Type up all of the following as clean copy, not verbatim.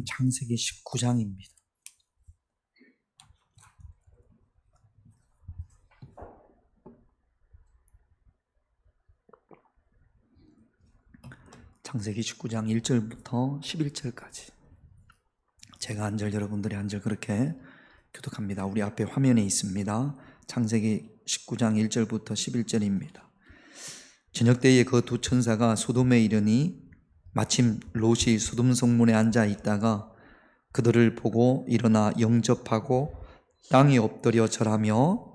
말씀은 창세기 19장입니다. 창세기 19장 1절부터 11절까지 제가 한 절, 여러분들이 한 절 그렇게 교독합니다. 우리 앞에 화면에 있습니다. 창세기 19장 1절부터 11절입니다. 저녁 때에 그 두 천사가 소돔에 이르니 마침 롯이 소돔 성문에 앉아 있다가 그들을 보고 일어나 영접하고 땅에 엎드려 절하며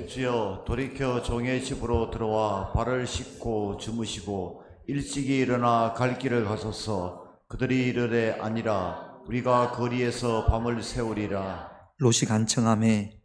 주여, 돌이켜 종의 집으로 들어와 발을 씻고 주무시고 일찍이 일어나 갈 길을 가소서. 그들이 이르되 아니라 우리가 거리에서 밤을 새우리라. 롯이 간청하매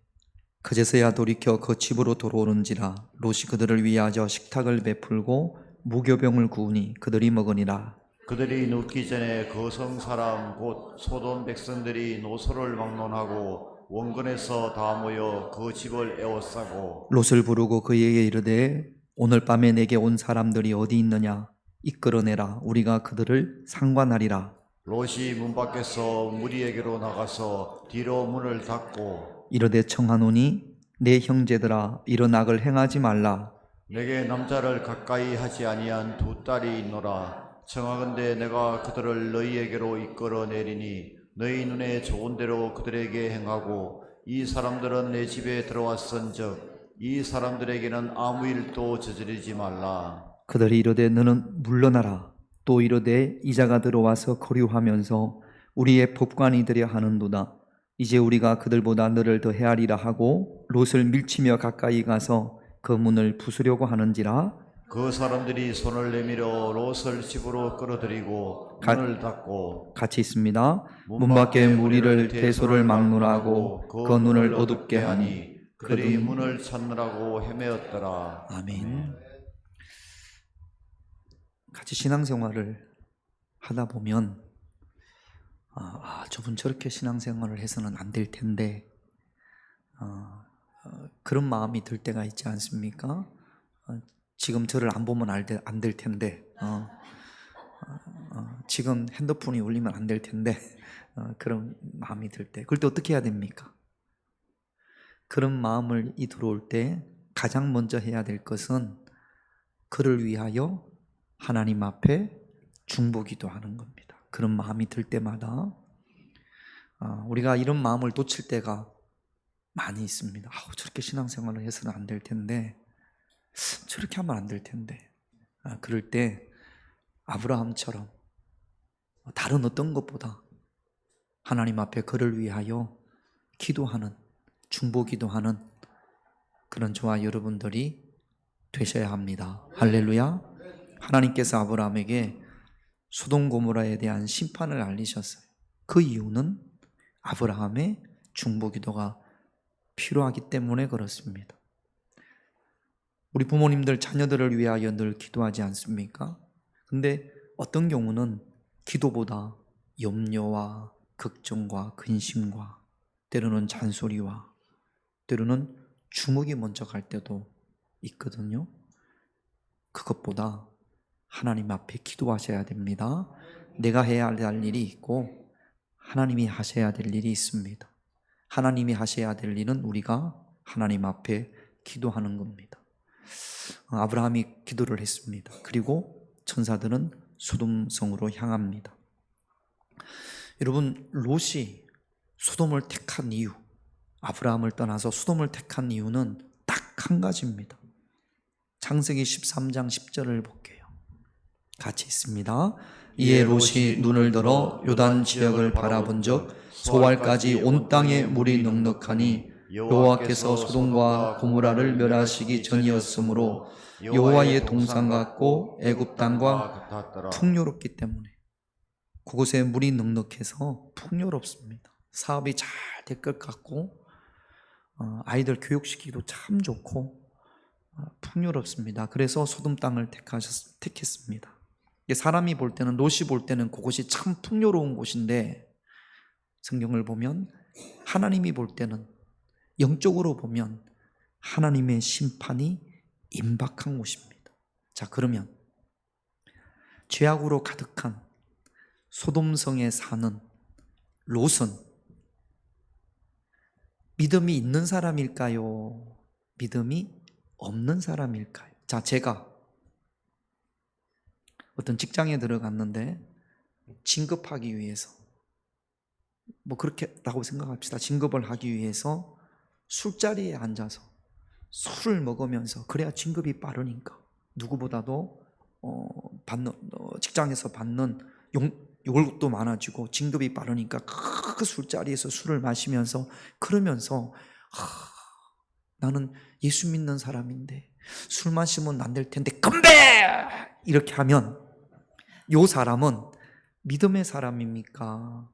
그제서야 돌이켜 그 집으로 돌아오는지라. 롯이 그들을 위하여 식탁을 베풀고 무교병을 구우니 그들이 먹으니라. 그들이 눕기 전에 그 성 사람 곧 소돔 백성들이 노소를 막론하고 원근에서 다 모여 그 집을 에워싸고 롯을 부르고 그에게 이르되 오늘 밤에 내게 온 사람들이 어디 있느냐 이끌어내라. 우리가 그들을 상관하리라. 롯이 문 밖에서 무리에게로 나가서 뒤로 문을 닫고 이르되 청하노니 내 형제들아 이런 악을 행하지 말라. 내게 남자를 가까이 하지 아니한 두 딸이 있노라. 청하건대 내가 그들을 너희에게로 이끌어내리니 너희 눈에 좋은 대로 그들에게 행하고 이 사람들은 내 집에 들어왔은즉 이 사람들에게는 아무 일도 저지르지 말라. 그들이 이르되 너는 물러나라. 또 이르되 이자가 들어와서 거류하면서 우리의 법관이 되려 하는도다. 이제 우리가 그들보다 너를 더 헤아리라 하고 롯을 밀치며 가까이 가서 그 문을 부수려고 하는지라. 그 사람들이 손을 내밀어 롯을 집으로 끌어들이고 문을 닫고 같이 있습니다. 문 밖에 무리를 대소를 막론하고 그 눈을 어둡게 하니 그들이 문을 찾느라고 헤매었더라. 아멘. 같이 신앙생활을 하다 보면 저분 저렇게 신앙생활을 해서는 안 될 텐데 그런 마음이 들 때가 있지 않습니까? 지금 저를 안 보면 안 될 텐데 지금 핸드폰이 울리면 안 될 텐데 그런 마음이 들 때 그럴 때 어떻게 해야 됩니까? 그런 마음을 들어올 때 가장 먼저 해야 될 것은 그를 위하여 하나님 앞에 중보기도하는 겁니다. 그런 마음이 들 때마다 우리가 이런 마음을 놓칠 때가 많이 있습니다. 저렇게 신앙생활을 해서는 안 될 텐데 저렇게 하면 안 될 텐데 그럴 때 아브라함처럼 다른 어떤 것보다 하나님 앞에 그를 위하여 기도하는 중보기도하는 그런 저와 여러분들이 되셔야 합니다. 할렐루야. 하나님께서 아브라함에게 소돔 고모라에 대한 심판을 알리셨어요. 그 이유는 아브라함의 중보기도가 필요하기 때문에 그렇습니다. 우리 부모님들 자녀들을 위하여 늘 기도하지 않습니까? 근데 어떤 경우는 기도보다 염려와 걱정과 근심과 때로는 잔소리와 때로는 주먹이 먼저 갈 때도 있거든요. 그것보다 하나님 앞에 기도하셔야 됩니다. 내가 해야 할 일이 있고 하나님이 하셔야 될 일이 있습니다. 하나님이 하셔야 될 일은 우리가 하나님 앞에 기도하는 겁니다. 아브라함이 기도를 했습니다. 그리고 천사들은 소돔성으로 향합니다. 여러분, 롯이 소돔을 택한 이유, 아브라함을 떠나서 소돔을 택한 이유는 딱 한 가지입니다. 창세기 13장 10절을 볼게요. 같이 있습니다. 이에 롯이 눈을 들어 요단 지역을 바라본즉 소알까지 온 땅에 물이 넉넉하니 여호와께서 소돔과 고모라를 멸하시기 전이었으므로 여호와의 동산 같고 애굽 땅과 풍요롭기 때문에 그곳에 물이 넉넉해서 풍요롭습니다. 사업이 잘 될 것 같고 아이들 교육시키기도 참 좋고 풍요롭습니다. 그래서 소돔 땅을 택했습니다. 사람이 볼 때는 롯이 볼 때는 그곳이 참 풍요로운 곳인데 성경을 보면 하나님이 볼 때는 영적으로 보면 하나님의 심판이 임박한 곳입니다. 자, 그러면 죄악으로 가득한 소돔성에 사는 롯은 믿음이 있는 사람일까요? 믿음이 없는 사람일까요? 자, 제가 어떤 직장에 들어갔는데 진급하기 위해서, 뭐 그렇게라고 생각합시다. 진급을 하기 위해서 술자리에 앉아서 술을 먹으면서, 그래야 진급이 빠르니까 누구보다도 직장에서 받는 월급도 많아지고 진급이 빠르니까 그 술자리에서 술을 마시면서, 그러면서 나는 예수 믿는 사람인데 술 마시면 안 될 텐데 건배! 이렇게 하면 요 사람은 믿음의 사람입니까?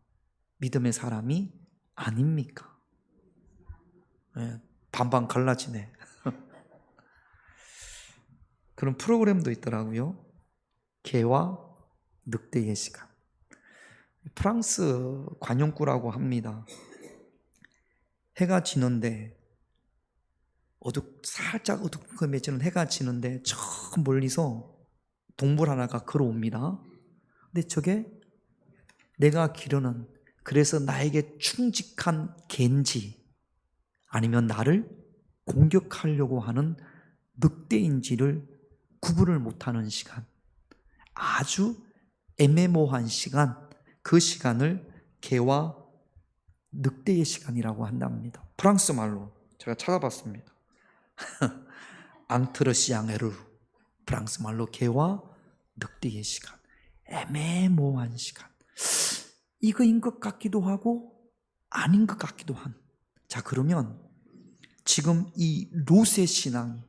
믿음의 사람이 아닙니까? 네, 반반 갈라지네. 그런 프로그램도 있더라고요. 개와 늑대의 시간. 프랑스 관용구라고 합니다. 해가 지는데, 살짝 어두컴해지는 해가 지는데 저 멀리서 동물 하나가 걸어옵니다. 근데 저게 내가 기르는, 그래서 나에게 충직한 개인지 아니면 나를 공격하려고 하는 늑대인지를 구분을 못하는 시간, 아주 애매모호한 시간, 그 시간을 개와 늑대의 시간이라고 한답니다. 프랑스 말로 제가 찾아봤습니다. 앙트르시앙에르, 프랑스 말로 개와 늑대의 시간, 애매모호한 시간. 이거인 것 같기도 하고 아닌 것 같기도 한. 자, 그러면 지금 이 롯의 신앙이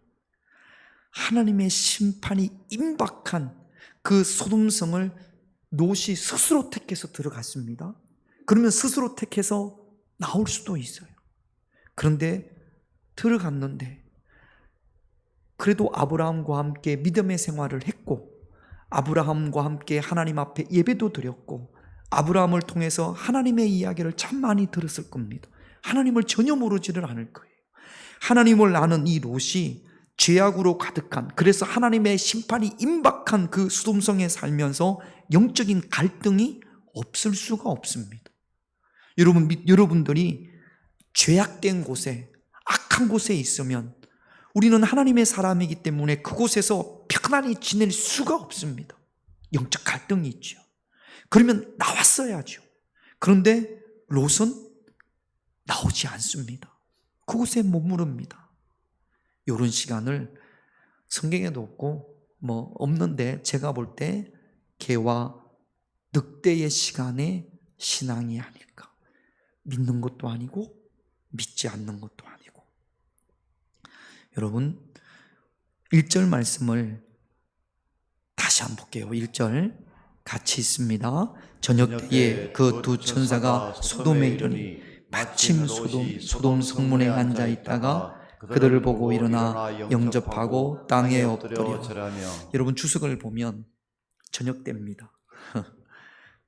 하나님의 심판이 임박한 그 소돔성을 롯이 스스로 택해서 들어갔습니다. 그러면 스스로 택해서 나올 수도 있어요. 그런데 들어갔는데 그래도 아브라함과 함께 믿음의 생활을 했고, 아브라함과 함께 하나님 앞에 예배도 드렸고, 아브라함을 통해서 하나님의 이야기를 참 많이 들었을 겁니다. 하나님을 전혀 모르지를 않을 거예요. 하나님을 아는 이 롯이 죄악으로 가득한, 그래서 하나님의 심판이 임박한 그 소돔성에 살면서 영적인 갈등이 없을 수가 없습니다. 여러분들이 죄악된 곳에, 악한 곳에 있으면 우리는 하나님의 사람이기 때문에 그곳에서 편안히 지낼 수가 없습니다. 영적 갈등이 있죠. 그러면 나왔어야죠. 그런데 롯은 나오지 않습니다. 그곳에 머무릅니다. 이런 시간을 성경에도 없고 없는데, 제가 볼 때 개와 늑대의 시간의 신앙이 아닐까. 믿는 것도 아니고 믿지 않는 것도 아니고. 여러분, 1절 말씀을 다시 한번 볼게요. 1절 같이 있습니다. 저녁 때에 그 두 천사가 소돔에 이르니 마침 소돔 성문에 앉아 있다가 그들을 보고 일어나 영접하고 땅에 엎드려. 여러분, 주석을 보면 저녁 때입니다.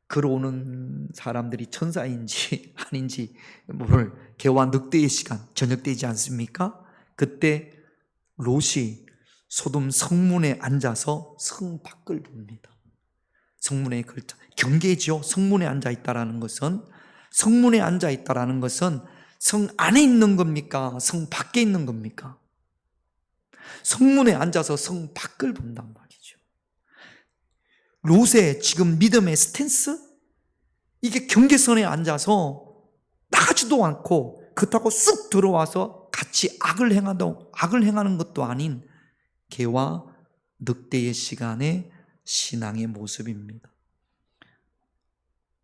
걸어오는 사람들이 천사인지 아닌지 모를 개와 늑대의 시간, 저녁 때이지 않습니까? 그때 롯이 소돔 성문에 앉아서 성 밖을 봅니다. 성문에 걸쳐 경계죠. 성문에 앉아 있다라는 것은, 성문에 앉아 있다라는 것은 성 안에 있는 겁니까? 성 밖에 있는 겁니까? 성문에 앉아서 성 밖을 본단 말이죠. 롯의 지금 믿음의 스탠스, 이게 경계선에 앉아서 나가지도 않고 그렇다고 쑥 들어와서 같이 악을 행하는 것도 아닌 개와 늑대의 시간의 신앙의 모습입니다.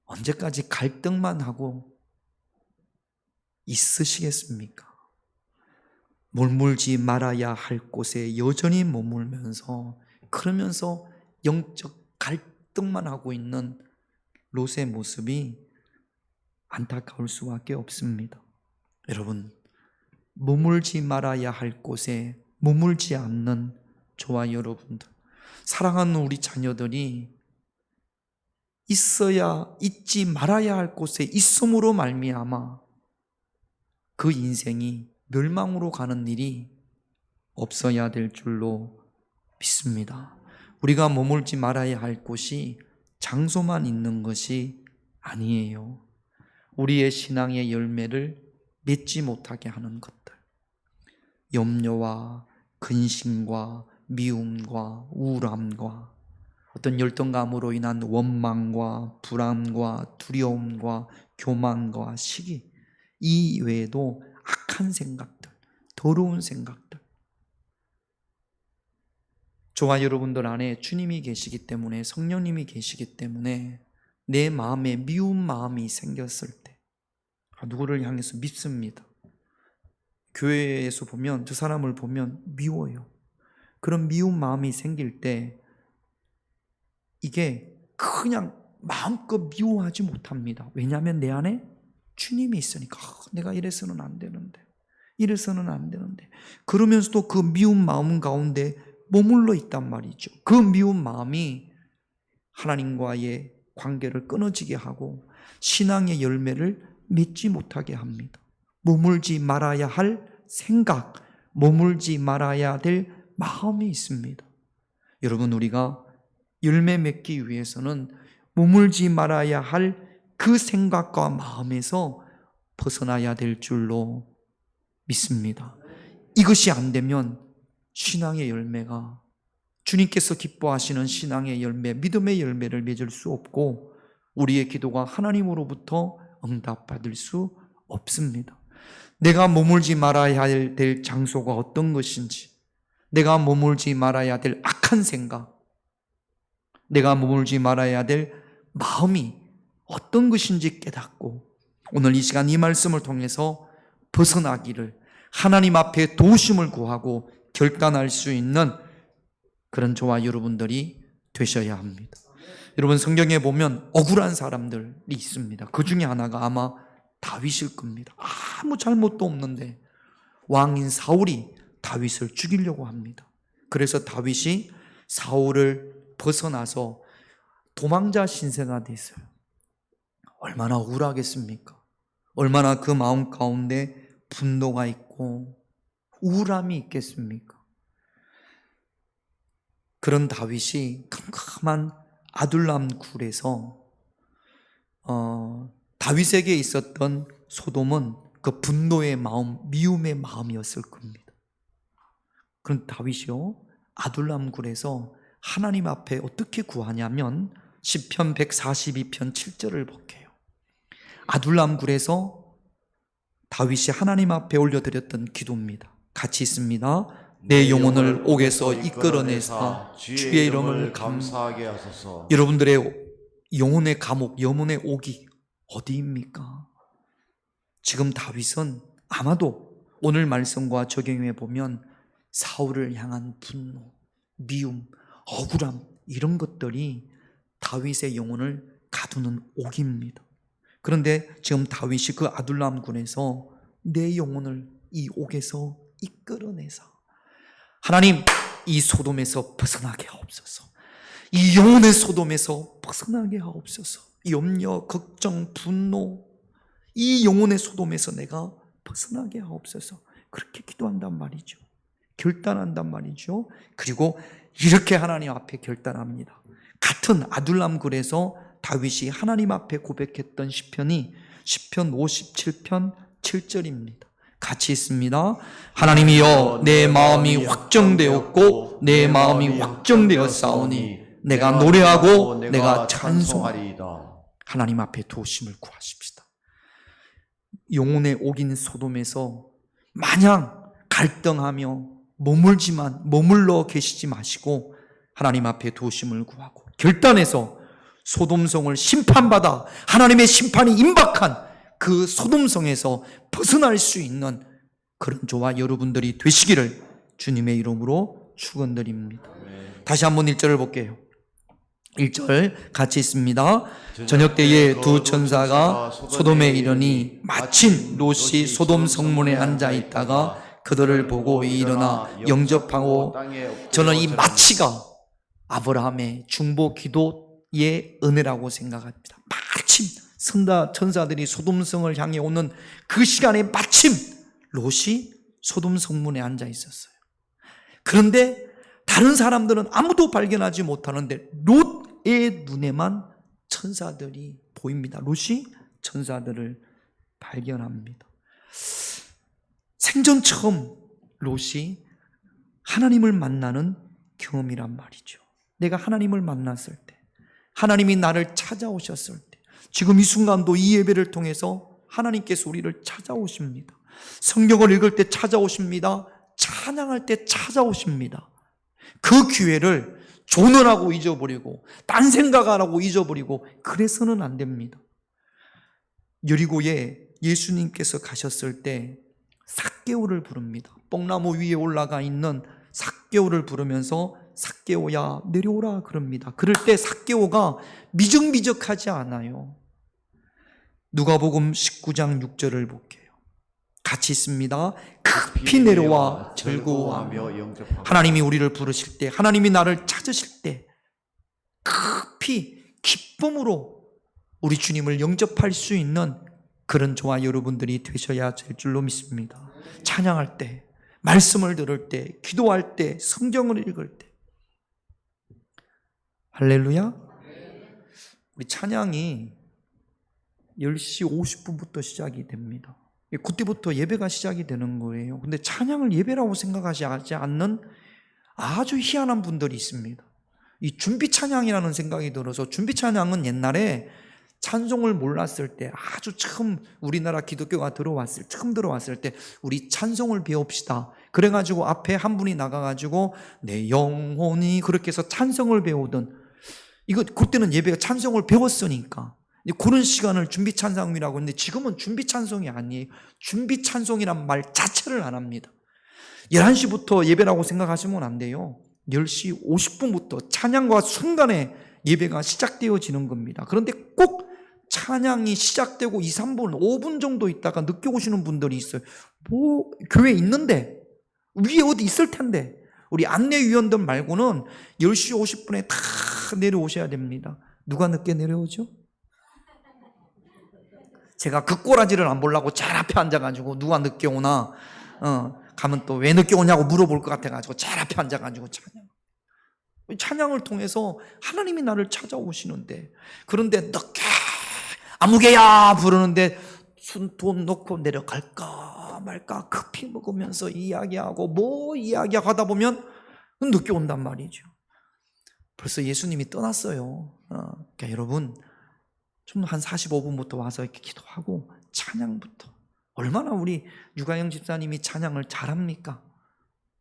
언제까지 갈등만 하고 있으시겠습니까? 머물지 말아야 할 곳에 여전히 머물면서, 그러면서 영적 갈등만 하고 있는 롯의 모습이 안타까울 수밖에 없습니다. 여러분, 머물지 말아야 할 곳에 머물지 않는 저와 여러분들, 사랑하는 우리 자녀들이 있지 말아야 할 곳에 있음으로 말미암아 그 인생이 멸망으로 가는 일이 없어야 될 줄로 믿습니다. 우리가 머물지 말아야 할 곳이 장소만 있는 것이 아니에요. 우리의 신앙의 열매를 맺지 못하게 하는 것들, 염려와 근심과 미움과 우울함과 어떤 열등감으로 인한 원망과 불안과 두려움과 교만과 시기, 이 외에도 악한 생각들, 더러운 생각들, 저와 여러분들 안에 주님이 계시기 때문에, 성령님이 계시기 때문에 내 마음에 미운 마음이 생겼을 때 누구를 향해서 밉습니다. 교회에서 보면, 저 사람을 보면 미워요. 그런 미운 마음이 생길 때 이게 그냥 마음껏 미워하지 못합니다. 왜냐하면 내 안에 주님이 있으니까. 내가 이래서는 안 되는데, 이래서는 안 되는데, 그러면서도 그 미운 마음 가운데 머물러 있단 말이죠. 그 미운 마음이 하나님과의 관계를 끊어지게 하고 신앙의 열매를 맺지 못하게 합니다. 머물지 말아야 할 생각, 머물지 말아야 될 마음이 있습니다. 여러분, 우리가 열매 맺기 위해서는 머물지 말아야 할 그 생각과 마음에서 벗어나야 될 줄로 믿습니다. 이것이 안 되면 신앙의 열매가, 주님께서 기뻐하시는 신앙의 열매, 믿음의 열매를 맺을 수 없고 우리의 기도가 하나님으로부터 응답받을 수 없습니다. 내가 머물지 말아야 될 장소가 어떤 것인지, 내가 머물지 말아야 될 악한 생각, 내가 머물지 말아야 될 마음이 어떤 것인지 깨닫고 오늘 이 시간 이 말씀을 통해서 벗어나기를, 하나님 앞에 도우심을 구하고 결단할 수 있는 그런 저와 여러분들이 되셔야 합니다. 여러분, 성경에 보면 억울한 사람들이 있습니다. 그 중에 하나가 아마 다윗일 겁니다. 아무 잘못도 없는데 왕인 사울이 다윗을 죽이려고 합니다. 그래서 다윗이 사울을 벗어나서 도망자 신세가 됐어요. 얼마나 억울하겠습니까? 얼마나 그 마음 가운데 분노가 있고 우울함이 있겠습니까? 그런 다윗이 캄캄한 아둘람 굴에서 다윗에게 있었던 소돔은 그 분노의 마음, 미움의 마음이었을 겁니다. 그런 다윗이요, 아둘람 굴에서 하나님 앞에 어떻게 구하냐면 시편 142편 7절을 볼게요. 아둘람 굴에서 다윗이 하나님 앞에 올려드렸던 기도입니다. 같이 있습니다. 내 영혼을 옥에서 이끌어내사 주의 이름을 감사하게 하소서. 여러분들의 영혼의 감옥, 영혼의 옥이 어디입니까? 지금 다윗은 아마도 오늘 말씀과 적용해 보면 사울을 향한 분노, 미움, 억울함, 이런 것들이 다윗의 영혼을 가두는 옥입니다. 그런데 지금 다윗이 그 아둘람 굴에서 내 영혼을 이 옥에서 이끌어내사, 하나님, 이 소돔에서 벗어나게 하옵소서. 이 영혼의 소돔에서 벗어나게 하옵소서. 염려, 걱정, 분노, 이 영혼의 소돔에서 내가 벗어나게 하옵소서. 그렇게 기도한단 말이죠. 결단한단 말이죠. 그리고 이렇게 하나님 앞에 결단합니다. 같은 아둘람 굴에서 다윗이 하나님 앞에 고백했던 시편이 시편 57편 7절입니다. 같이 있습니다. 하나님이여, 내 마음이 확정되었고 내 마음이 확정되었사오니 내가 노래하고 내가 찬송하리이다. 하나님 앞에 도우심을 구하십시다. 영혼의 옥인 소돔에서 마냥 갈등하며 머물러 계시지 마시고 하나님 앞에 도우심을 구하고 결단해서 소돔성을 심판받아 하나님의 심판이 임박한 그 소돔성에서 벗어날 수 있는 그런 저와 여러분들이 되시기를 주님의 이름으로 축원드립니다. 다시 한번 1절을 볼게요. 1절 같이 있습니다. 저녁 때에 두 천사가 소돔에 이르니 마침 롯이 소돔 성문에 앉아 있다가 그들을 보고 일어나 영접하고, 저는 이 마치가 아브라함의 중보 기도의 은혜라고 생각합니다. 마침 천사들이 소돔성을 향해 오는 그 시간에 마침 롯이 소돔 성문에 앉아 있었어요. 그런데 다른 사람들은 아무도 발견하지 못하는데 롯의 눈에만 천사들이 보입니다. 롯이 천사들을 발견합니다. 생전 처음 롯이 하나님을 만나는 경험이란 말이죠. 내가 하나님을 만났을 때, 하나님이 나를 찾아오셨을 때, 지금 이 순간도 이 예배를 통해서 하나님께서 우리를 찾아오십니다. 성경을 읽을 때 찾아오십니다. 찬양할 때 찾아오십니다. 그 기회를 존언하고 잊어버리고 딴 생각하라고 잊어버리고 그래서는 안 됩니다. 여리고에 예수님께서 가셨을 때 삭개오를 부릅니다. 뽕나무 위에 올라가 있는 삭개오를 부르면서 삭개오야 내려오라 그럽니다. 그럴 때 삭개오가 미적미적하지 않아요. 누가복음 19장 6절을 볼게요. 같이 있습니다. 급히 내려와 즐거워하며 영접하고 하나님이 우리를 부르실 때, 하나님이 나를 찾으실 때 급히 기쁨으로 우리 주님을 영접할 수 있는 그런 저와 여러분들이 되셔야 될 줄로 믿습니다. 찬양할 때, 말씀을 들을 때, 기도할 때, 성경을 읽을 때. 할렐루야. 우리 찬양이 10시 50분부터 시작이 됩니다. 그때부터 예배가 시작이 되는 거예요. 근데 찬양을 예배라고 생각하지 않는 아주 희한한 분들이 있습니다. 이 준비 찬양이라는 생각이 들어서, 준비 찬양은 옛날에 찬송을 몰랐을 때, 아주 처음 우리나라 기독교가 처음 들어왔을 때 우리 찬송을 배웁시다. 그래가지고 앞에 한 분이 나가가지고 내 영혼이 그렇게 해서 찬송을 배우던, 그때는 예배가 찬송을 배웠으니까 그런 시간을 준비 찬송이라고 했는데, 지금은 준비 찬송이 아니에요. 준비 찬송이란 말 자체를 안 합니다. 11시부터 예배라고 생각하시면 안 돼요. 10시 50분부터 찬양과 순간에 예배가 시작되어지는 겁니다. 그런데 꼭 찬양이 시작되고 2, 3분, 5분 정도 있다가 늦게 오시는 분들이 있어요. 교회에 있는데, 위에 어디 있을 텐데. 우리 안내위원들 말고는 10시 50분에 다 내려오셔야 됩니다. 누가 늦게 내려오죠? 제가 그 꼬라지를 안 보려고 제일 앞에 앉아가지고 누가 늦게 오나 가면 또 왜 늦게 오냐고 물어볼 것 같아가지고 제일 앞에 앉아가지고 찬양을 통해서 하나님이 나를 찾아오시는데, 그런데 늦게 아무개야 부르는데 돈 넣고 내려갈까 말까 급히 먹으면서 이야기하고 이야기하고 하다 보면 늦게 온단 말이죠. 벌써 예수님이 떠났어요. 그러니까 여러분, 좀 한 45분부터 와서 이렇게 기도하고 찬양부터. 얼마나 우리 유가영 집사님이 찬양을 잘합니까?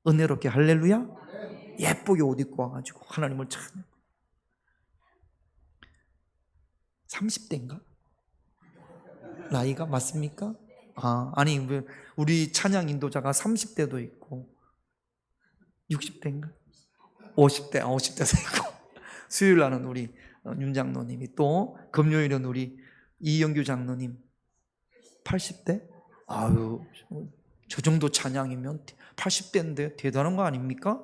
은혜롭게 할렐루야. 예쁘게 옷 입고 와가지고 하나님을 찬양. 30대인가? 나이가 맞습니까? 아니 우리 찬양 인도자가 30대도 있고 60대인가? 50대도 있고, 수요일 날은 우리 윤 장로님이, 또 금요일은 우리 이영규 장로님 80대? 저 정도 찬양이면 80대인데 대단한 거 아닙니까?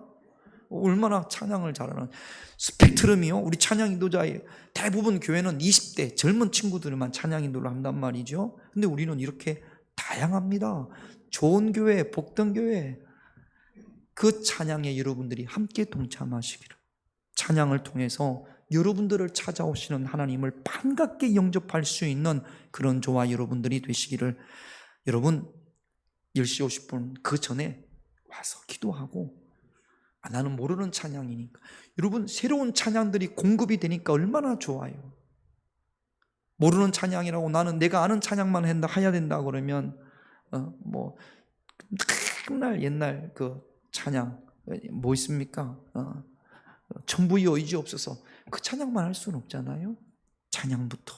얼마나 찬양을 잘하는 스펙트럼이요. 우리 찬양 인도자의 대부분 교회는 20대 젊은 친구들만 찬양 인도를 한단 말이죠. 근데 우리는 이렇게 다양합니다. 좋은 교회, 복된 교회, 그 찬양에 여러분들이 함께 동참하시기를, 찬양을 통해서 여러분들을 찾아오시는 하나님을 반갑게 영접할 수 있는 그런 저와 여러분들이 되시기를, 여러분 10시 50분 그 전에 와서 기도하고, 나는 모르는 찬양이니까, 여러분 새로운 찬양들이 공급이 되니까 얼마나 좋아요. 모르는 찬양이라고 나는 내가 아는 찬양만 해야 된다 그러면 옛날 그 찬양 뭐 있습니까? 천부의 의지 없어서 그 찬양만 할 수는 없잖아요. 찬양부터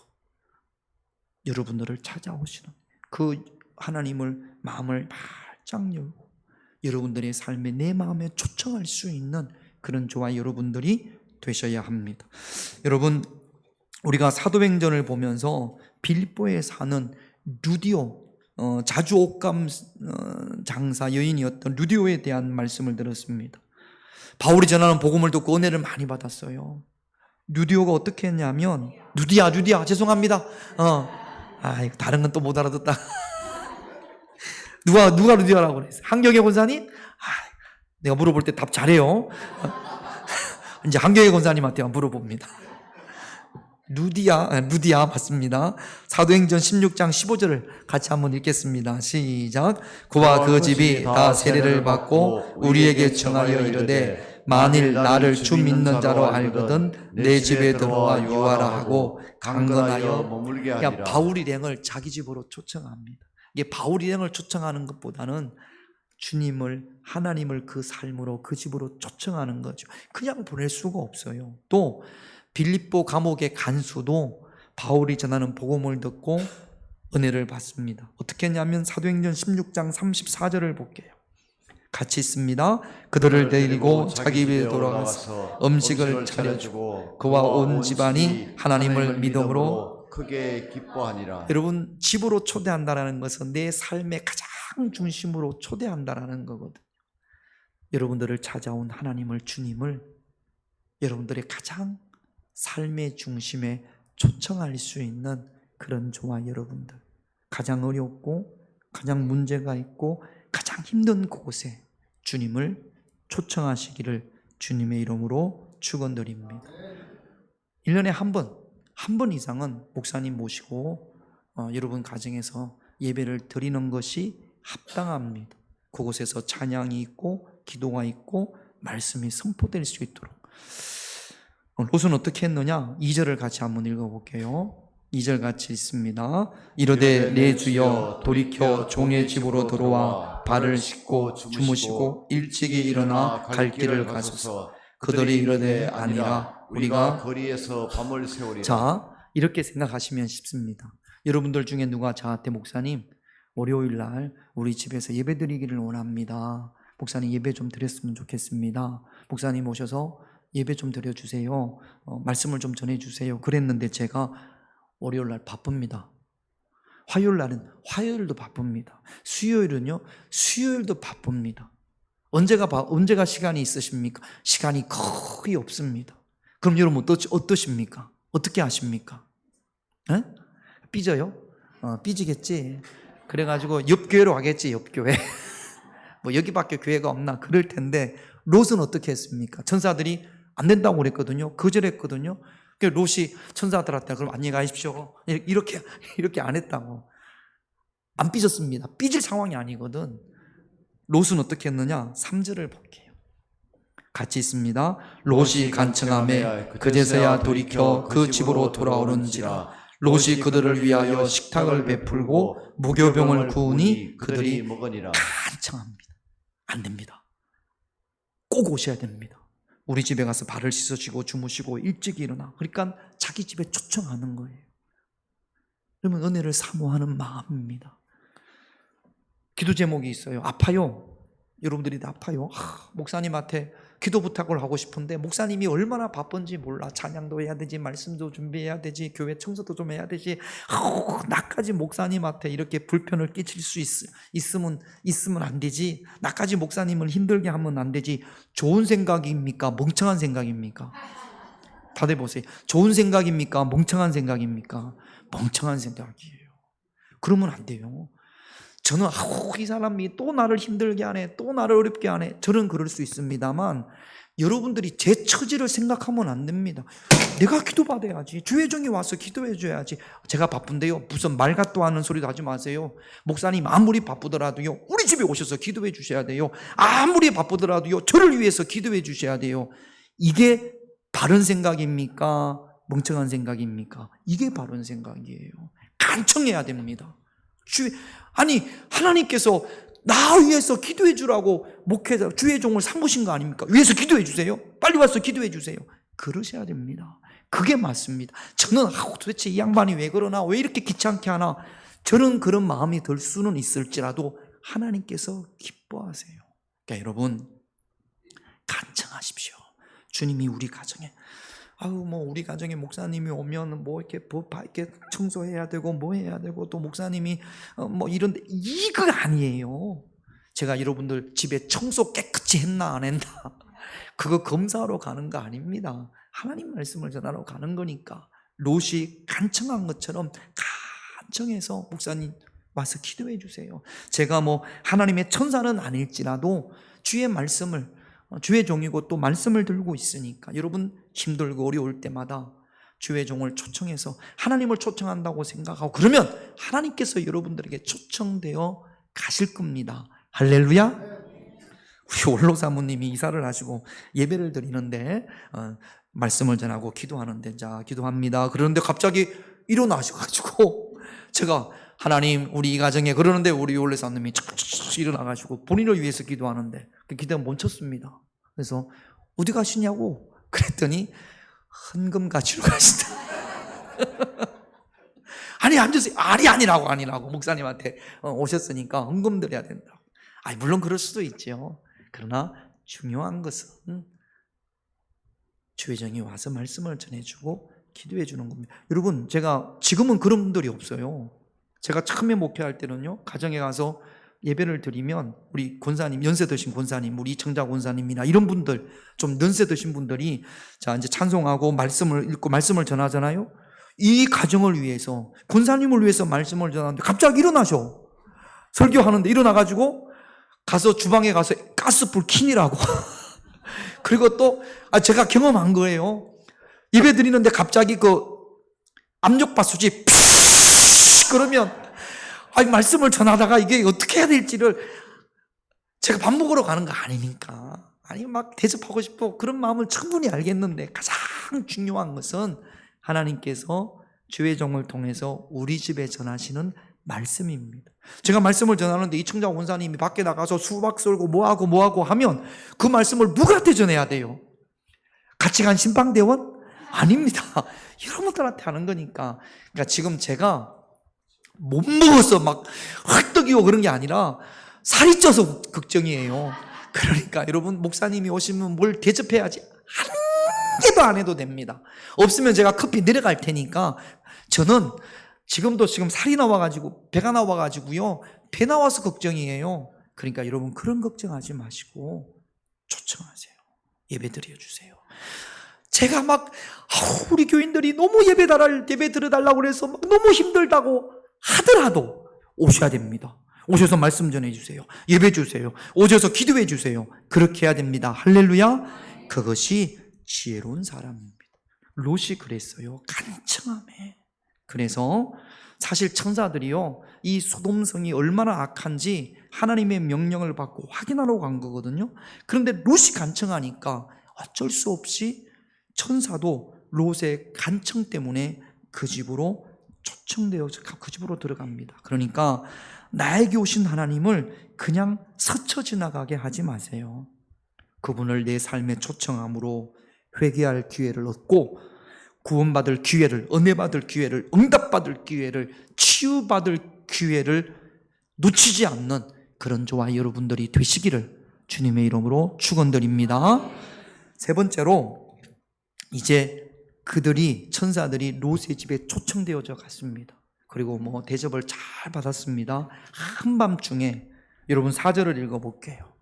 여러분들을 찾아오시는 그 하나님을, 마음을 활짝 열고 여러분들의 삶에, 내 마음에 초청할 수 있는 그런 저와 여러분들이 되셔야 합니다. 여러분, 우리가 사도행전을 보면서 빌보에 사는 루디오, 자주 옷감 장사 여인이었던 루디오에 대한 말씀을 들었습니다. 바울이 전하는 복음을 듣고 은혜를 많이 받았어요. 루디오가 어떻게 했냐면, 루디야 죄송합니다. 다른 건 또 못 알아듣다. 누가 루디아라고 그랬어요? 한경애 권사님? 내가 물어볼 때 답 잘해요. 이제 한경애 권사님한테 물어봅니다. 루디아 맞습니다. 사도행전 16장 15절을 같이 한번 읽겠습니다. 시작. 그와 그 집이 다 세례를 받고 우리에게 청하여 이르되 만일 나를 주 믿는 자로 알거든 내 집에 들어와 유하라 하고 강건하여 머물게 그러니까 하니라. 바울 일행을 자기 집으로 초청합니다. 이게 바울 일행을 초청하는 것보다는 주님을, 하나님을 그 삶으로 그 집으로 초청하는 거죠. 그냥 보낼 수가 없어요. 또 빌립보 감옥의 간수도 바울이 전하는 복음을 듣고 은혜를 받습니다. 어떻게 했냐면 사도행전 16장 34절을 볼게요. 같이 있습니다. 그들을 데리고 자기 집에 돌아가서 음식을 차려주고 그와 온 집안이 하나님을 믿음으로 크게 기뻐하니라. 여러분, 집으로 초대한다는 것은 내 삶의 가장 중심으로 초대한다는 거거든요. 여러분들을 찾아온 하나님을, 주님을 여러분들의 가장 삶의 중심에 초청할 수 있는 그런 저와 여러분들, 가장 어렵고 가장 문제가 있고 가장 힘든 곳에 주님을 초청하시기를 주님의 이름으로 축원드립니다. 1년에 한 번 이상은 목사님 모시고 여러분 가정에서 예배를 드리는 것이 합당합니다. 그곳에서 찬양이 있고 기도가 있고 말씀이 선포될 수 있도록. 롯은 어떻게 했느냐? 2절을 같이 한번 읽어볼게요. 2절 같이 있습니다. 이르되 내 주여 돌이켜 종의 집으로 들어와 발을 씻고 주무시고 일찍이 일어나 갈 길을 가소서. 그들이 이르되 아니라 우리가 거리에서 밤을 새우리라. 자, 이렇게 생각하시면 쉽습니다. 여러분들 중에 누가 저한테 목사님 월요일 날 우리 집에서 예배 드리기를 원합니다. 목사님 예배 좀 드렸으면 좋겠습니다. 목사님 오셔서 예배 좀 드려주세요. 말씀을 좀 전해주세요. 그랬는데 제가 월요일 날 바쁩니다. 화요일 날은 화요일도 바쁩니다. 수요일은요, 수요일도 바쁩니다. 언제가 시간이 있으십니까? 시간이 거의 없습니다. 그럼 여러분 어떠십니까? 어떻게 하십니까? 에? 삐져요? 삐지겠지. 그래가지고 옆교회로 가겠지, 옆교회. 뭐 여기밖에 교회가 없나 그럴 텐데 롯은 어떻게 했습니까? 천사들이 안 된다고 그랬거든요. 거절했거든요. 롯이 천사들한테 그럼 안녕히 가십시오. 이렇게 안 했다고. 안 삐졌습니다. 삐질 상황이 아니거든. 롯은 어떻게 했느냐? 3절을 볼게요. 같이 있습니다. 롯이 간청하매 그제서야 돌이켜 그 집으로 돌아오는지라. 롯이 그들을 위하여 식탁을 베풀고 무교병을 구우니 그들이 먹으니라. 간청합니다. 안 됩니다. 꼭 오셔야 됩니다. 우리 집에 가서 발을 씻으시고 주무시고 일찍 일어나. 그러니까 자기 집에 초청하는 거예요. 그러면 은혜를 사모하는 마음입니다. 기도 제목이 있어요. 아파요. 여러분들이 다 아파요. 목사님한테 기도 부탁을 하고 싶은데 목사님이 얼마나 바쁜지 몰라. 찬양도 해야 되지, 말씀도 준비해야 되지, 교회 청소도 좀 해야 되지. 나까지 목사님한테 이렇게 불편을 끼칠 수 있으면 안 되지. 나까지 목사님을 힘들게 하면 안 되지. 좋은 생각입니까? 멍청한 생각입니까? 다들 보세요. 좋은 생각입니까? 멍청한 생각입니까? 멍청한 생각이에요. 그러면 안 돼요. 저는 이 사람이 또 나를 힘들게 하네, 또 나를 어렵게 하네. 저는 그럴 수 있습니다만 여러분들이 제 처지를 생각하면 안 됩니다. 내가 기도받아야지. 주회종이 와서 기도해 줘야지. 제가 바쁜데요, 무슨 말 같도 않은 소리도 하지 마세요. 목사님 아무리 바쁘더라도요, 우리 집에 오셔서 기도해 주셔야 돼요. 아무리 바쁘더라도요, 저를 위해서 기도해 주셔야 돼요. 이게 바른 생각입니까? 멍청한 생각입니까? 이게 바른 생각이에요. 간청해야 됩니다. 아니 하나님께서 나 위해서 기도해 주라고 목회자 주의종을 삼으신 거 아닙니까? 위해서 기도해 주세요. 빨리 와서 기도해 주세요. 그러셔야 됩니다. 그게 맞습니다. 저는 도대체 이 양반이 왜 그러나, 왜 이렇게 귀찮게 하나, 저는 그런 마음이 들 수는 있을지라도 하나님께서 기뻐하세요. 그러니까 여러분 간청하십시오. 주님이 우리 가정에 우리 가정에 목사님이 오면 이렇게 청소해야 되고 뭐 해야 되고 또 목사님이 이런데 이거 아니에요. 제가 여러분들 집에 청소 깨끗이 했나 안 했나 그거 검사하러 가는 거 아닙니다. 하나님 말씀을 전하러 가는 거니까. 롯이 간청한 것처럼 간청해서 목사님 와서 기도해 주세요. 제가 하나님의 천사는 아닐지라도 주의 말씀을, 주의 종이고 또 말씀을 들고 있으니까 여러분 힘들고 어려울 때마다 주의 종을 초청해서 하나님을 초청한다고 생각하고 그러면 하나님께서 여러분들에게 초청되어 가실 겁니다. 할렐루야. 우리 원로 사모님이 이사를 하시고 예배를 드리는데 말씀을 전하고 기도하는데 자 기도합니다. 그러는데 갑자기 일어나셔가지고 제가 하나님 우리 이 가정에 그러는데 우리 원로 사모님이 일어나가지고 본인을 위해서 기도하는데 그 기도가 멈췄습니다. 그래서 어디 가시냐고 그랬더니 헌금 가지러 가신다. 아니 앉으세요. 아니라고 목사님한테 오셨으니까 헌금 드려야 된다고. 물론 그럴 수도 있죠. 그러나 중요한 것은 주의 종이 와서 말씀을 전해주고 기도해 주는 겁니다. 여러분 제가 지금은 그런 분들이 없어요. 제가 처음에 목회할 때는요 가정에 가서 예배를 드리면 우리 권사님, 연세 드신 권사님, 우리 청자 권사님이나 이런 분들 좀 연세 드신 분들이 자 이제 찬송하고 말씀을 읽고 말씀을 전하잖아요. 이 가정을 위해서 권사님을 위해서 말씀을 전하는데 갑자기 일어나셔. 설교하는데 일어나가지고 가서 주방에 가서 가스불 켜니라고. 그리고 또 제가 경험한 거예요. 예배 드리는데 갑자기 그 압력밥솥이 그러면 말씀을 전하다가 이게 어떻게 해야 될지를 제가 밥 먹으러 가는 거 아니니까 막 대접하고 싶고 그런 마음을 충분히 알겠는데 가장 중요한 것은 하나님께서 주의 종을 통해서 우리 집에 전하시는 말씀입니다. 제가 말씀을 전하는데 이 청자 원사님이 밖에 나가서 수박 썰고 뭐하고 하면 그 말씀을 누구한테 전해야 돼요? 같이 간 신방대원? 아닙니다. 여러분들한테 하는 거니까. 그러니까 지금 제가 못 먹어서 막 헐떡이고 그런 게 아니라 살이 쪄서 걱정이에요. 그러니까 여러분 목사님이 오시면 뭘 대접해야지 한 개도 안 해도 됩니다. 없으면 제가 커피 내려갈 테니까 저는 지금 살이 나와가지고 배가 나와가지고요 배 나와서 걱정이에요. 그러니까 여러분 그런 걱정하지 마시고 초청하세요. 예배 드려주세요. 제가 막 우리 교인들이 너무 예배 드려달라고 그래서 막 너무 힘들다고 하더라도 오셔야 됩니다. 오셔서 말씀 전해주세요. 예배 주세요. 오셔서 기도해 주세요. 그렇게 해야 됩니다. 할렐루야. 그것이 지혜로운 사람입니다. 롯이 그랬어요. 간청하며. 그래서 사실 천사들이요 이 소돔성이 얼마나 악한지 하나님의 명령을 받고 확인하러 간 거거든요. 그런데 롯이 간청하니까 어쩔 수 없이 천사도 롯의 간청 때문에 그 집으로 초청되어서 그 집으로 들어갑니다. 그러니까 나에게 오신 하나님을 그냥 스쳐 지나가게 하지 마세요. 그분을 내 삶에 초청함으로 회개할 기회를 얻고 구원받을 기회를, 은혜받을 기회를, 응답받을 기회를, 치유받을 기회를 놓치지 않는 그런 저와 여러분들이 되시기를 주님의 이름으로 축원드립니다. 세 번째로 이제 천사들이 롯의 집에 초청되어져 갔습니다. 그리고 대접을 잘 받았습니다. 한밤중에 여러분 4절을 읽어볼게요.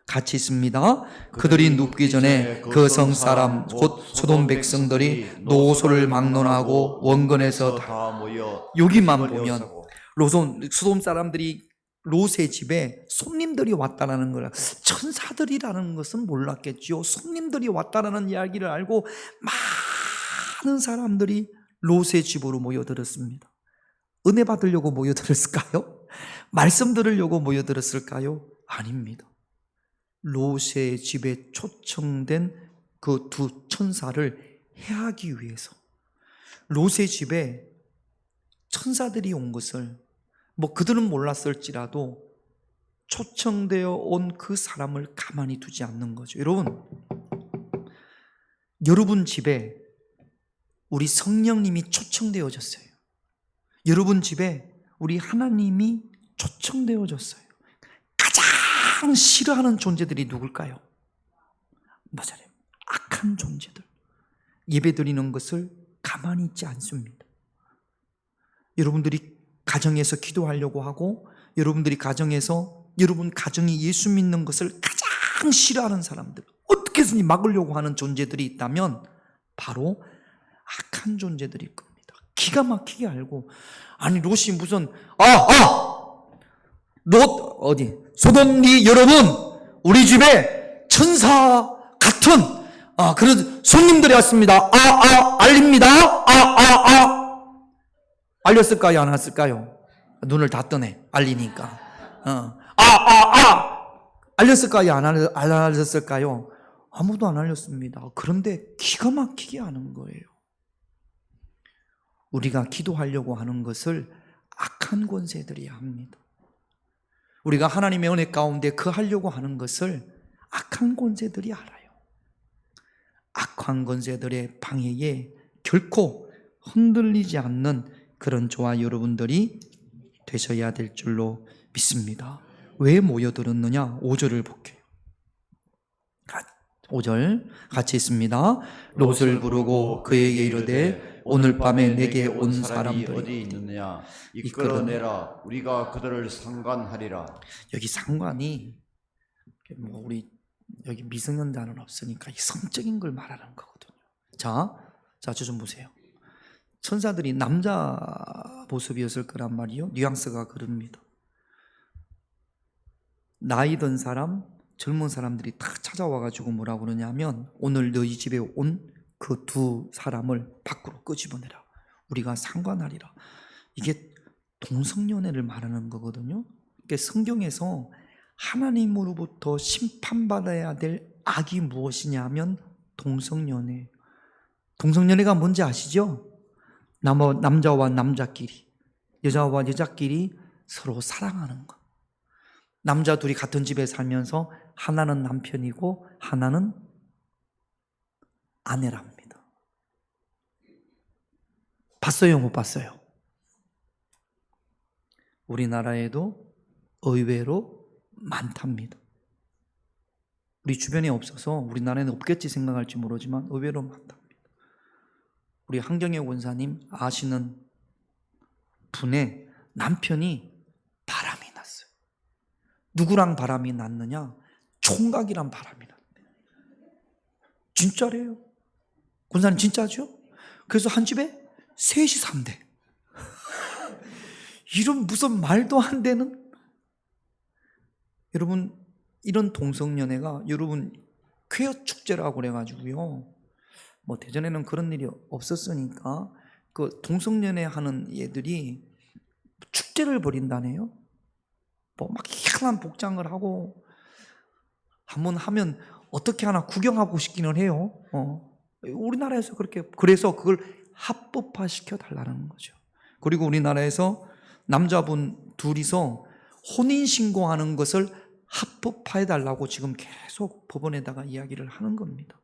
같이 있습니다. 그들이 눕기 전에 그 성사람 곧 소돔 백성들이 노소를 막론하고 원근에서 다 모여 여기만 보면 소돔 사람들이 롯의 집에 손님들이 왔다라는 걸 천사들이라는 것은 몰랐겠죠. 손님들이 왔다라는 이야기를 알고 많은 사람들이 롯의 집으로 모여들었습니다. 은혜 받으려고 모여들었을까요? 말씀 들으려고 모여들었을까요? 아닙니다. 롯의 집에 초청된 그 두 천사를 해하기 위해서 롯의 집에 천사들이 온 것을 그들은 몰랐을지라도 초청되어 온 그 사람을 가만히 두지 않는 거죠. 여러분 집에 우리 성령님이 초청되어졌어요. 여러분 집에 우리 하나님이 초청되어졌어요. 가장 싫어하는 존재들이 누굴까요? 맞아요. 악한 존재들. 예배드리는 것을 가만히 있지 않습니다. 여러분들이 가정에서 기도하려고 하고 여러분들이 여러분 가정이 예수 믿는 것을 가장 싫어하는 사람들, 어떻게 해서든지 막으려고 하는 존재들이 있다면 바로 악한 존재들일 겁니다. 기가 막히게 알고 롯이 무슨 소돔리 여러분 우리 집에 천사 같은 그런 손님들이 왔습니다. 알립니다. 알렸을까요? 안 알렸을까요? 눈을 다 뜨네. 알리니까. 알렸을까요? 안 알렸을까요? 아무도 안 알렸습니다. 그런데 기가 막히게 하는 거예요. 우리가 기도하려고 하는 것을 악한 권세들이 합니다. 우리가 하나님의 은혜 가운데 그 하려고 하는 것을 악한 권세들이 알아요. 악한 권세들의 방해에 결코 흔들리지 않는 그런 저와 여러분들이 되셔야 될 줄로 믿습니다. 왜 모여들었느냐? 5절을 볼게요. 5절 같이 있습니다. 롯을 부르고 그에게 이르되 오늘 밤에 내게 온 사람이 사람들이 어디 있느냐 이끌어내라. 우리가 그들을 상관하리라. 여기 상관이 우리 여기 미성년자는 없으니까 이 성적인 걸 말하는 거거든요. 자, 저 좀 보세요. 천사들이 남자 모습이었을 거란 말이요. 뉘앙스가 그럽니다. 나이 든 사람, 젊은 사람들이 다 찾아와가지고 뭐라고 그러냐면 오늘 너희 집에 온 그 두 사람을 밖으로 끄집어내라. 우리가 상관하리라. 이게 동성연애를 말하는 거거든요. 그러니까 성경에서 하나님으로부터 심판받아야 될 악이 무엇이냐 하면 동성연애. 동성연애가 뭔지 아시죠? 남자와 남자끼리, 여자와 여자끼리 서로 사랑하는 것. 남자 둘이 같은 집에 살면서 하나는 남편이고 하나는 아내랍니다. 봤어요? 못 봤어요? 우리나라에도 의외로 많답니다. 우리 주변에 없어서 우리나라에는 없겠지 생각할지 모르지만 의외로 많답니다. 우리 한경애 원사님 아시는 분의 남편이 바람이 났어요. 누구랑 바람이 났느냐? 총각이랑 바람이 났대요. 진짜래요. 권사님 진짜죠? 그래서 한 집에 셋이 산대. 이런 무슨 말도 안 되는. 여러분 이런 동성연애가 여러분 쾌어 축제라고 그래가지고요. 뭐 대전에는 그런 일이 없었으니까 그 동성연애 하는 애들이 축제를 벌인다네요. 뭐 막 희한한 복장을 하고 한번 하면 어떻게 하나 구경하고 싶기는 해요. 우리나라에서 그렇게 그래서 그걸 합법화 시켜 달라는 거죠. 그리고 우리나라에서 남자분 둘이서 혼인 신고하는 것을 합법화해 달라고 지금 계속 법원에다가 이야기를 하는 겁니다.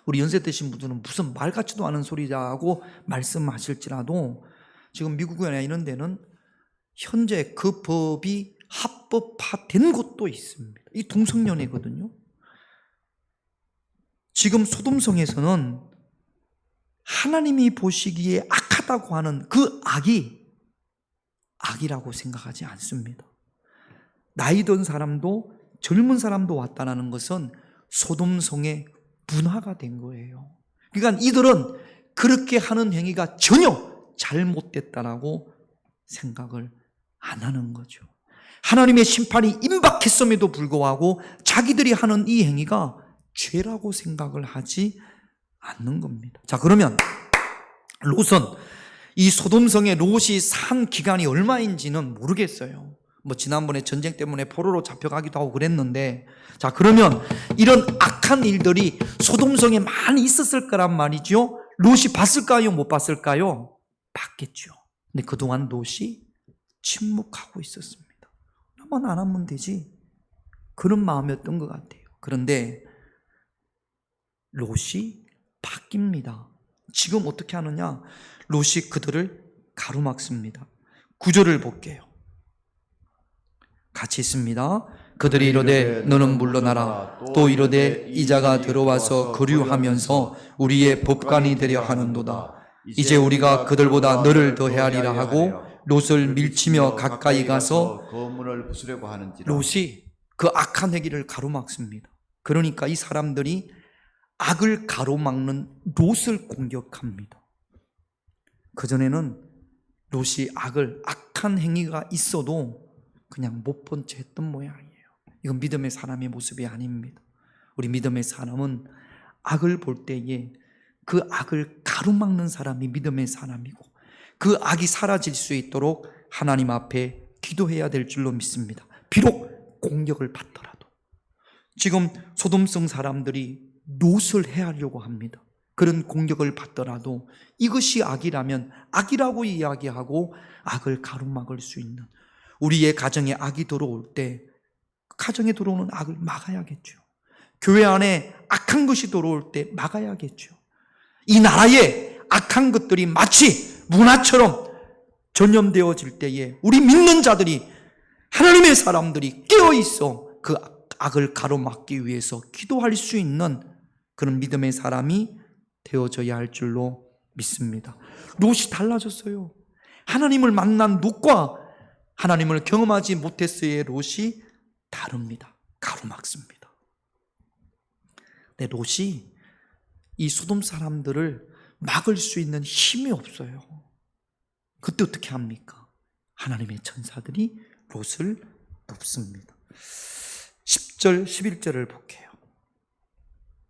우리 연세 드신 분들은 무슨 말 같지도 않은 소리라고 말씀하실지라도 지금 미국이나 이런 데는 현재 그 법이 합법화된 곳도 있습니다. 이 동성연애거든요. 지금 소돔성에서는 하나님이 보시기에 악하다고 하는 그 악이 악이라고 생각하지 않습니다. 나이 든 사람도 젊은 사람도 왔다는 것은 소돔성의 문화가 된 거예요. 그러니까 이들은 그렇게 하는 행위가 전혀 잘못됐다라고 생각을 안 하는 거죠. 하나님의 심판이 임박했음에도 불구하고 자기들이 하는 이 행위가 죄라고 생각을 하지 않는 겁니다. 자, 그러면 롯은 이 소돔성에 롯이 산 기간이 얼마인지는 모르겠어요. 뭐 지난번에 전쟁 때문에 포로로 잡혀가기도 하고 그랬는데, 자, 그러면 이런 악한 일들이 소돔성에 많이 있었을 거란 말이죠. 롯이 봤을까요? 못 봤을까요? 봤겠죠. 근데 그동안 롯이 침묵하고 있었습니다. 나만 안 하면 되지, 그런 마음이었던 것 같아요. 그런데 롯이 바뀝니다. 지금 어떻게 하느냐? 롯이 그들을 가로막습니다. 9절을 볼게요. 같이 있습니다. 그들이 이르되 너는 물러나라. 또 이르되 이자가 들어와서 거류하면서 우리의 법관이 되려 하는도다. 이제 우리가 그들보다 너를 더 헤아리라 하고 롯을 밀치며 가까이 가서 거문을 부수려고 하는지라. 롯이 그 악한 행위를 가로막습니다. 그러니까 이 사람들이 악을 가로막는 롯을 공격합니다. 그전에는 롯이 악한 행위가 있어도 그냥 못 본 채 했던 모양이에요. 이건 믿음의 사람의 모습이 아닙니다. 우리 믿음의 사람은 악을 볼 때에 그 악을 가로막는 사람이 믿음의 사람이고 그 악이 사라질 수 있도록 하나님 앞에 기도해야 될 줄로 믿습니다. 비록 공격을 받더라도. 지금 소돔성 사람들이 롯을 해하려고 합니다. 그런 공격을 받더라도 이것이 악이라면 악이라고 이야기하고 악을 가로막을 수 있는, 우리의 가정에 악이 들어올 때 가정에 들어오는 악을 막아야겠죠. 교회 안에 악한 것이 들어올 때 막아야겠죠. 이 나라에 악한 것들이 마치 문화처럼 전염되어질 때에 우리 믿는 자들이, 하나님의 사람들이 깨어있어 그 악을 가로막기 위해서 기도할 수 있는 그런 믿음의 사람이 되어져야 할 줄로 믿습니다. 롯이 달라졌어요. 하나님을 만난 롯과 하나님을 경험하지 못했을 롯이 다릅니다. 가로막습니다. 근데 롯이 이 소돔 사람들을 막을 수 있는 힘이 없어요. 그때 어떻게 합니까? 하나님의 천사들이 롯을 돕습니다. 10절 11절을 볼게요.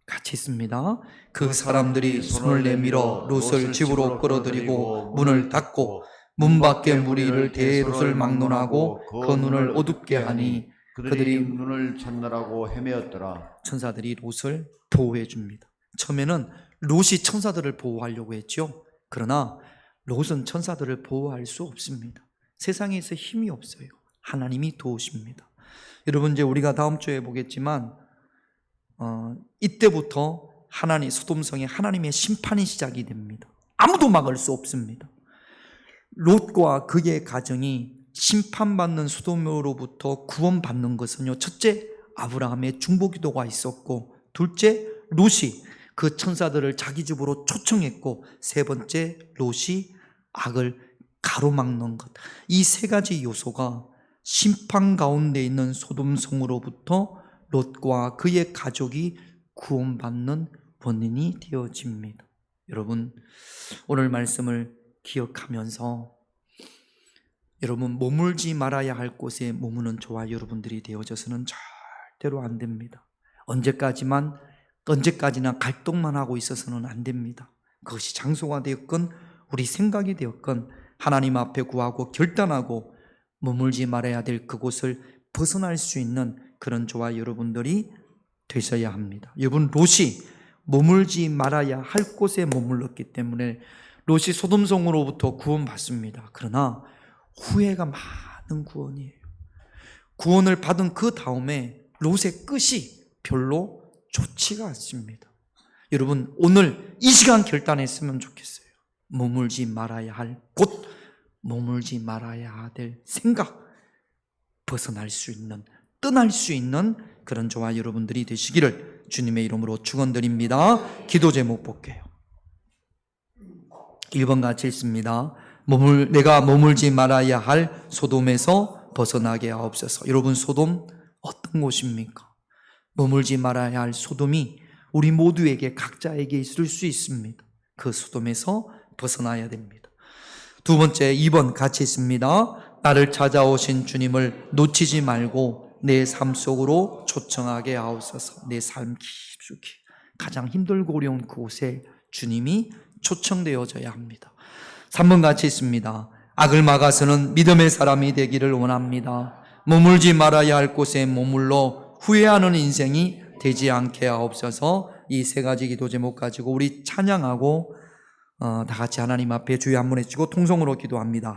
같이 있습니다. 그 사람들이 손을 내밀어 롯을 집으로 끌어들이고 문을 닫고 문 밖에 무리를 대해 롯을 막론하고 그 눈을 어둡게 하니 그들이 눈을 찾느라고 헤매었더라. 천사들이 롯을 보호해 줍니다. 처음에는 롯이 천사들을 보호하려고 했죠. 그러나 롯은 천사들을 보호할 수 없습니다. 세상에서 힘이 없어요. 하나님이 도우십니다. 여러분, 이제 우리가 다음 주에 보겠지만 이때부터 소돔성에 하나님의 심판이 시작이 됩니다. 아무도 막을 수 없습니다. 롯과 그의 가정이 심판받는 소돔으로부터 구원받는 것은요, 첫째, 아브라함의 중보기도가 있었고, 둘째, 롯이 그 천사들을 자기 집으로 초청했고, 세 번째, 롯이 악을 가로막는 것. 이 세 가지 요소가 심판 가운데 있는 소돔성으로부터 롯과 그의 가족이 구원받는 원인이 되어집니다. 여러분, 오늘 말씀을 기억하면서 여러분, 머물지 말아야 할 곳에 머무는 저와 여러분들이 되어져서는 절대로 안 됩니다. 언제까지나 갈등만 하고 있어서는 안 됩니다. 그것이 장소가 되었건 우리 생각이 되었건 하나님 앞에 구하고 결단하고 머물지 말아야 될 그곳을 벗어날 수 있는 그런 저와 여러분들이 되셔야 합니다. 여러분, 롯이 머물지 말아야 할 곳에 머물렀기 때문에 롯이 소돔성으로부터 구원받습니다. 그러나 후회가 많은 구원이에요. 구원을 받은 그 다음에 롯의 끝이 별로 좋지가 않습니다. 여러분, 오늘 이 시간 결단했으면 좋겠어요. 머물지 말아야 할 곳, 머물지 말아야 될 생각, 벗어날 수 있는, 떠날 수 있는 그런 저와 여러분들이 되시기를 주님의 이름으로 축원드립니다. 기도 제목 볼게요. 1번 같이 읽습니다. 내가 머물지 말아야 할 소돔에서 벗어나게 하옵소서. 여러분, 소돔 어떤 곳입니까? 머물지 말아야 할 소돔이 우리 모두에게, 각자에게 있을 수 있습니다. 그 소돔에서 벗어나야 됩니다. 두 번째, 2번 같이 있습니다. 나를 찾아오신 주님을 놓치지 말고 내 삶 속으로 초청하게 하옵소서. 내 삶 깊숙이 가장 힘들고 어려운 그곳에 주님이 초청되어져야 합니다. 3번 같이 있습니다. 악을 막아서는 믿음의 사람이 되기를 원합니다. 머물지 말아야 할 곳에 머물러 후회하는 인생이 되지 않게 하옵소서. 이 세 가지 기도 제목 가지고 우리 찬양하고 다 같이 하나님 앞에 주여 한번 외치고 통성으로 기도합니다.